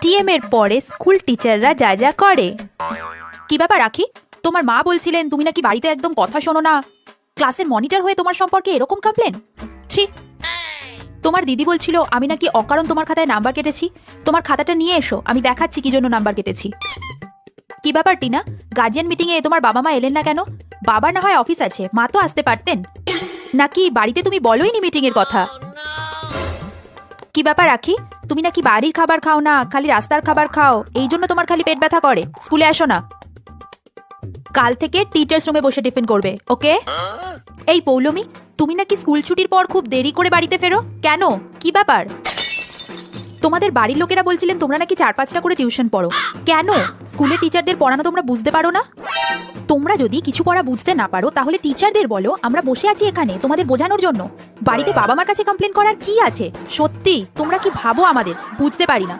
ATM এর পরে school টিচাররা যা যা করে। কি ব্যাপার রাখি, তোমার মা বলছিলেন তুমি নাকি বাড়িতে একদম কথা শোনো না, ক্লাসের মনিটর হয়ে তোমার সম্পর্কে এরকম কমপ্লেন? ছি। তোমার দিদি বলছিল আমি নাকি অকারণ তোমার খাতায় নাম্বার কেটেছি। তোমার খাতাটা নিয়ে এসো, আমি দেখাচ্ছি কি জন্য নাম্বার কেটেছি। কি ব্যাপার টিনা, গার্জিয়ান মিটিং এ তোমার বাবা মা এলেন না কেন? বাবার না হয় অফিস আছে, মা তো আসতে পারতেন। নাকি বাড়িতে তুমি বলোইনি মিটিং এর কথা? কি ব্যাপার রাখি, তুমি নাকি বাড়ির খাবার খাও না, খালি রাস্তার খাবার খাও, এই জন্য তোমার খালি পেট ব্যথা করে? স্কুলে আসো না, কাল থেকে টিচার্স রুমে বসে টিফিন করবে, ওকে? এই পৌলমি, তুমি নাকি স্কুল ছুটির পর খুব দেরি করে বাড়িতে ফেরো কেন? কি ব্যাপার? তোমাদের বাড়ির লোকেরা বলছিলেন তোমরা নাকি 4-5টা করে টিউশন পড়ো, কেন? স্কুলের টিচারদের পড়ানো তোমরা বুঝতে পারো না? তোমরা যদি কিছু পড়া বুঝতে না পারো তাহলে টিচারদের বলো আমরা বসে আছি এখানে তোমাদের বোঝানোর জন্য। বাড়িতে বাবা মার কাছে কমপ্লেন করার কি আছে? সত্যি তোমরা কি ভাবো আমাদের বুঝতে পারি না।